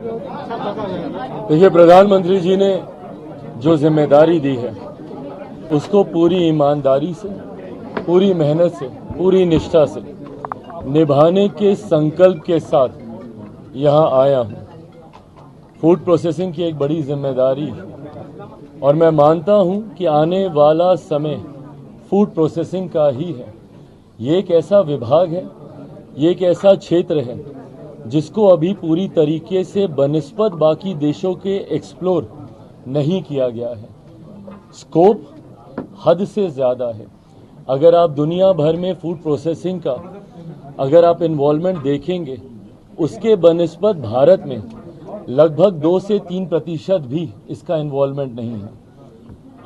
देखिए, प्रधानमंत्री जी ने जो जिम्मेदारी दी है उसको पूरी ईमानदारी से, पूरी मेहनत से, पूरी निष्ठा से निभाने के संकल्प के साथ यहाँ आया हूँ। फूड प्रोसेसिंग की एक बड़ी जिम्मेदारी है और मैं मानता हूँ कि आने वाला समय फूड प्रोसेसिंग का ही है। ये एक ऐसा विभाग है, ये एक ऐसा क्षेत्र है जिसको अभी पूरी तरीके से बनिस्बत बाकी देशों के एक्सप्लोर नहीं किया गया है। स्कोप हद से ज़्यादा है। अगर आप दुनिया भर में फूड प्रोसेसिंग का अगर आप इन्वॉल्वमेंट देखेंगे, उसके बनिस्बत भारत में लगभग 2 से 3% भी इसका इन्वॉल्वमेंट नहीं है।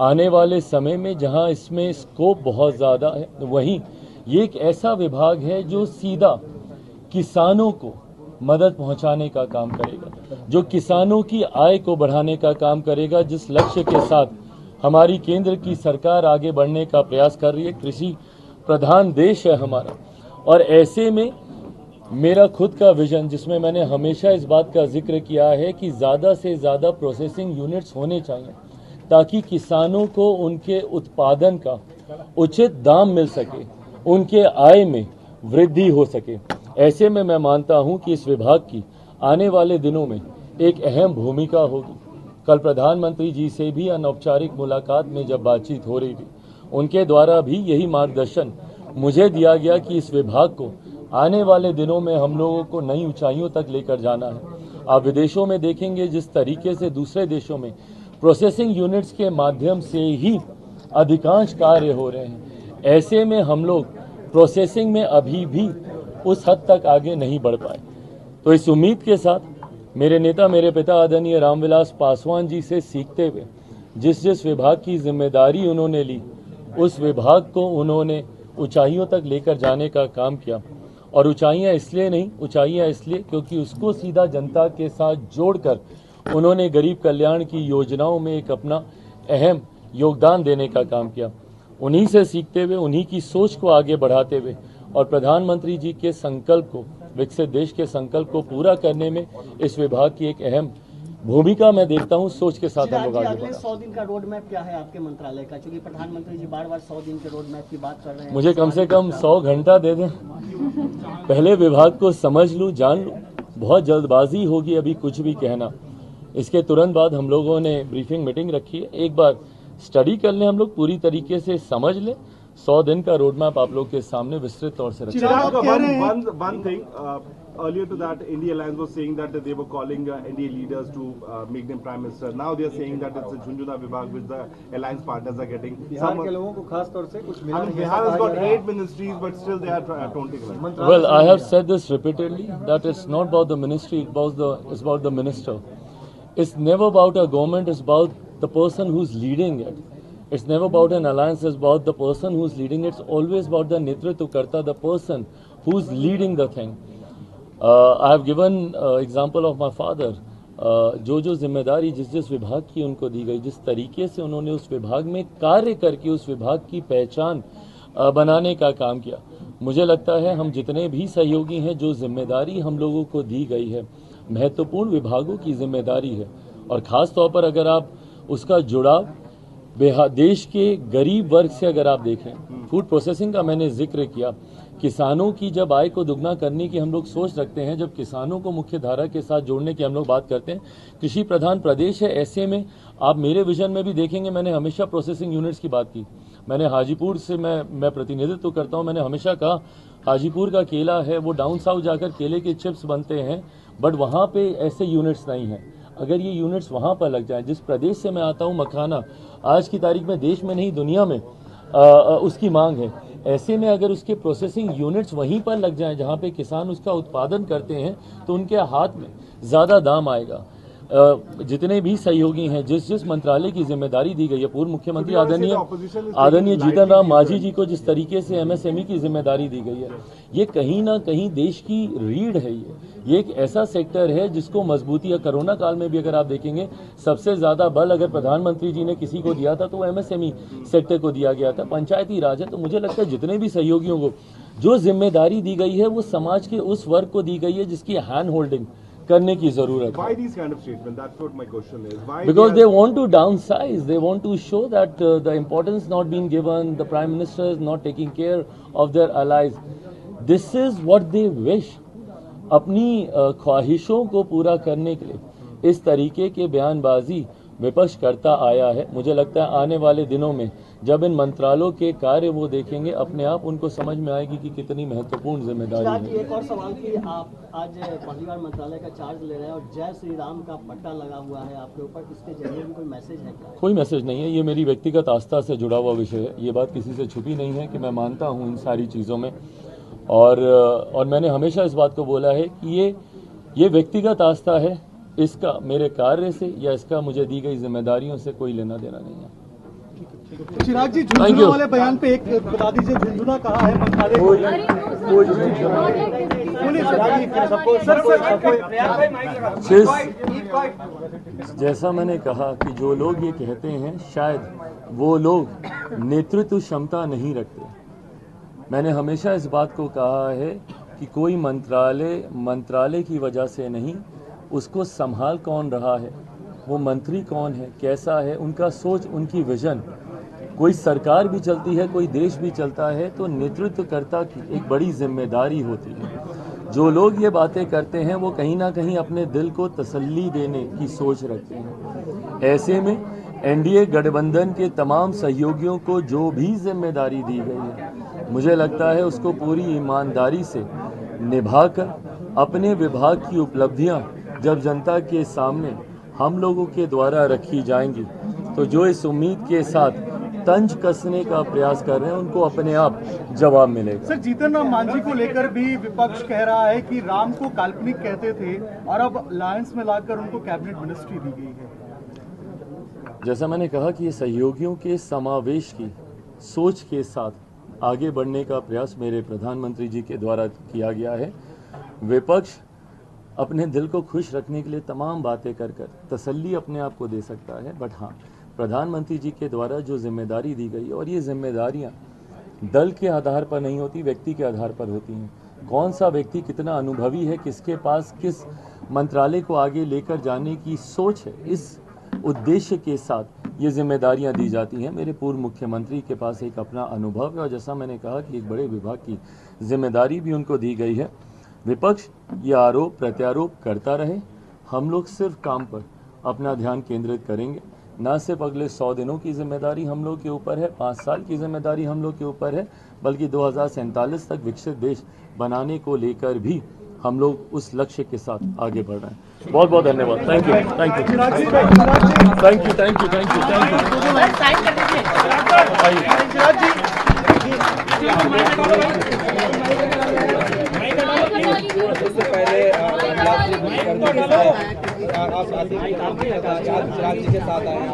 आने वाले समय में जहां इसमें स्कोप बहुत ज़्यादा है, वहीं ये एक ऐसा विभाग है जो सीधा किसानों को मदद पहुंचाने का काम करेगा, जो किसानों की आय को बढ़ाने का काम करेगा, जिस लक्ष्य के साथ हमारी केंद्र की सरकार आगे बढ़ने का प्रयास कर रही है। कृषि प्रधान देश है हमारा, और ऐसे में मेरा खुद का विजन, जिसमें मैंने हमेशा इस बात का जिक्र किया है कि ज़्यादा से ज़्यादा प्रोसेसिंग यूनिट्स होने चाहिए ताकि किसानों को उनके उत्पादन का उचित दाम मिल सके, उनके आय में वृद्धि हो सके। ऐसे में मैं मानता हूं कि इस विभाग की आने वाले दिनों में एक अहम भूमिका होगी। कल प्रधानमंत्री जी से भी अनौपचारिक मुलाकात में जब बातचीत हो रही थी, उनके द्वारा भी यही मार्गदर्शन मुझे दिया गया कि इस विभाग को आने वाले दिनों में हम लोगों को नई ऊंचाइयों तक लेकर जाना है। आप विदेशों में देखेंगे जिस तरीके से दूसरे देशों में प्रोसेसिंग यूनिट्स के माध्यम से ही अधिकांश कार्य हो रहे हैं, ऐसे में हम लोग प्रोसेसिंग में अभी भी उस हद तक आगे नहीं बढ़ पाए। तो इस उम्मीद के साथ मेरे नेता, मेरे पिता आदरणीय रामविलास पासवान जी से सीखते हुए जिस जिस विभाग की जिम्मेदारी उन्होंने ली, उस विभाग को उन्होंने ऊंचाइयों तक लेकर जाने का काम किया। और ऊंचाइयां इसलिए नहीं, ऊंचाइयां इसलिए क्योंकि उसको सीधा जनता के साथ जोड़कर उन्होंने गरीब कल्याण की योजनाओं में एक अपना अहम योगदान देने का काम किया। उन्हीं से सीखते हुए, उन्हीं की सोच को आगे बढ़ाते हुए और प्रधानमंत्री जी के संकल्प को, विकसित देश के संकल्प को पूरा करने में इस विभाग की एक अहम भूमिका मैं देखता हूं। सोच के साथ हम लोग आगे अगले 100 दिन का रोड मैप क्या है आपके मंत्रालय का? क्योंकि प्रधानमंत्री जी बार-बार 100 दिन के रोड मैप की बात कर रहे हैं। मुझे कम से कम 100 घंटा दे दें, पहले विभाग को समझ लूं, जान लूं। बहुत जल्दबाजी होगी अभी कुछ भी कहना। इसके तुरंत बाद हम लोगों ने ब्रीफिंग मीटिंग रखी है, एक बार स्टडी कर लें, हम लोग पूरी तरीके से समझ लें। 100 दिन का रोड मैप आप लोग के सामने विस्तृत तौर से रखें। Earlier to that, India Alliance was saying that they were calling NDA leaders to make them prime minister. Now they are saying that it's a Junjuna Vibhag which the alliance partners are getting. Bihar के लोगों को खास तौर से कुछ मिला नहीं। Bihar has got 8 ministries, but still they are taunting. Well, I have said this repeatedly that it's not about the ministry, it's about the minister. It's never about a government, it's about the person who's leading it. It's never about an alliance, it's about the person who's leading it. It's always about the Netritva Karta, the person who's leading the thing. I have given example of my father. जो जिम्मेदारी जिस जिस विभाग की उनको दी गई, जिस तरीके से उन्होंने उस विभाग में कार्य करके उस विभाग की पहचान बनाने का काम किया, मुझे लगता है हम जितने भी सहयोगी हैं, जो जिम्मेदारी हम लोगों को दी गई है, महत्वपूर्ण विभागों की जिम्मेदारी है। और ख़ास तौर पर अगर आप उसका जुड़ाव देश के गरीब वर्ग से अगर आप देखें, फूड प्रोसेसिंग का मैंने जिक्र किया, किसानों की जब आय को दुगना करने की हम लोग सोच रखते हैं, जब किसानों को मुख्य धारा के साथ जोड़ने की हम लोग बात करते हैं, कृषि प्रधान प्रदेश है, ऐसे में आप मेरे विजन में भी देखेंगे मैंने हमेशा प्रोसेसिंग यूनिट्स की बात की। मैंने हाजीपुर से मैं प्रतिनिधित्व करता हूं, मैंने हमेशा कहा हाजीपुर का केला है वो डाउन साउथ जाकर केले के चिप्स बनते हैं, बट वहाँ पे ऐसे यूनिट्स नहीं हैं। अगर ये यूनिट्स वहाँ पर लग जाएं, जिस प्रदेश से मैं आता हूँ मखाना आज की तारीख में देश में नहीं दुनिया में उसकी मांग है, ऐसे में अगर उसके प्रोसेसिंग यूनिट्स वहीं पर लग जाएं जहां पे किसान उसका उत्पादन करते हैं तो उनके हाथ में ज़्यादा दाम आएगा। जितने भी सहयोगी हैं, जिस जिस मंत्रालय की जिम्मेदारी दी गई है, पूर्व मुख्यमंत्री आदरणीय जीतन राम मांझी जी को जिस तरीके से एमएसएमई की जिम्मेदारी दी गई है, ये कहीं ना कहीं देश की रीढ़ है। ये एक ऐसा सेक्टर है जिसको मजबूती है। कोरोना काल में भी अगर आप देखेंगे सबसे ज़्यादा बल अगर प्रधानमंत्री जी ने किसी को दिया था तो एमएसएमई सेक्टर को दिया गया था, पंचायती राज है। तो मुझे लगता है जितने भी सहयोगियों को जो जिम्मेदारी दी गई है वो समाज के उस वर्ग को दी गई है जिसकी हैंड होल्डिंग करने की जरूरत है। Why these kind of statements? That's what my question is. Why? Because they want to downsize, they want to show that the importance not being given, the Prime Minister is not taking care of their allies. This is what they wish. अपनी ख्वाहिशों को पूरा करने के लिए इस तरीके के बयानबाजी विपक्ष करता आया है। मुझे लगता है आने वाले दिनों में जब इन मंत्रालयों के कार्य वो देखेंगे, अपने आप उनको समझ में आएगी कि कितनी महत्वपूर्ण जिम्मेदारी चिराग जी, है। एक और सवाल कि आप आज पहली बार मंत्रालय का चार्ज ले रहे हैं और जय श्री राम का पट्टा लगा हुआ है आपके ऊपर, इसके जरिए भी कोई मैसेज है क्या? कोई मैसेज नहीं है, ये मेरी व्यक्तिगत आस्था से जुड़ा हुआ विषय है। ये बात किसी से छुपी नहीं है कि मैं मानता हूँ इन सारी चीज़ों में, और मैंने हमेशा इस बात को बोला है कि ये व्यक्तिगत आस्था है, इसका मेरे कार्य से या इसका मुझे दी गई जिम्मेदारियों से कोई लेना देना नहीं है। चिराग जी, Thank झुंझुनू you. वाले बयान पे एक बता दीजिए, झुंझुनू कहा है मंत्रालय को। बोलिए चिराग जी, जैसा मैंने कहा कि जो लोग ये कहते हैं शायद वो लोग नेतृत्व क्षमता नहीं रखते। मैंने हमेशा इस बात को कहा है कि कोई मंत्रालय की वजह से नहीं, उसको संभाल कौन रहा है, वो मंत्री कौन है, कैसा है, उनका सोच, उनकी विजन। कोई सरकार भी चलती है, कोई देश भी चलता है, तो नेतृत्वकर्ता की एक बड़ी जिम्मेदारी होती है। जो लोग ये बातें करते हैं वो कहीं ना कहीं अपने दिल को तसल्ली देने की सोच रखते हैं। ऐसे में एनडीए गठबंधन के तमाम सहयोगियों को जो भी जिम्मेदारी दी गई है, मुझे लगता है उसको पूरी ईमानदारी से निभाकर अपने विभाग की उपलब्धियां जब जनता के सामने हम लोगों के द्वारा रखी जाएंगी, तो जो इस उम्मीद के साथ तंज कसने का प्रयास कर रहे हैं उनको अपने आप जवाब मिलेगा। सर, जीतन राम मांझी को लेकर भी विपक्ष कह रहा है कि राम को काल्पनिक कहते थे और अब अलायंस में लाकर उनको कैबिनेट मिनिस्ट्री दी गई है। जैसा मैंने कहा कि ये सहयोगियों के समावेश की सोच के साथ आगे बढ़ने का प्रयास मेरे प्रधानमंत्री जी के द्वारा किया गया है। विपक्ष अपने दिल को खुश रखने के लिए तमाम बातें कर तसल्ली अपने आप को दे सकता है, बट हाँ, प्रधानमंत्री जी के द्वारा जो जिम्मेदारी दी गई, और ये जिम्मेदारियां दल के आधार पर नहीं होती, व्यक्ति के आधार पर होती हैं। कौन सा व्यक्ति कितना अनुभवी है, किसके पास किस मंत्रालय को आगे लेकर जाने की सोच है, इस उद्देश्य के साथ ये जिम्मेदारियां दी जाती हैं। मेरे पूर्व मुख्यमंत्री के पास एक अपना अनुभव है, और जैसा मैंने कहा कि एक बड़े विभाग की जिम्मेदारी भी उनको दी गई है। विपक्ष ये आरोप प्रत्यारोप करता रहे, हम लोग सिर्फ काम पर अपना ध्यान केंद्रित करेंगे। ना सिर्फ अगले 100 दिनों की जिम्मेदारी हम लोग के ऊपर है, 5 साल की जिम्मेदारी हम लोग के ऊपर है, बल्कि 2047 तक विकसित देश बनाने को लेकर भी हम लोग उस लक्ष्य के साथ आगे बढ़ रहे हैं। बहुत बहुत धन्यवाद। Thank you, thank you, Chirag ji, thank you, thank you, thank you, thank you. उससे पहले आप चिराग जी के साथ आए हैं।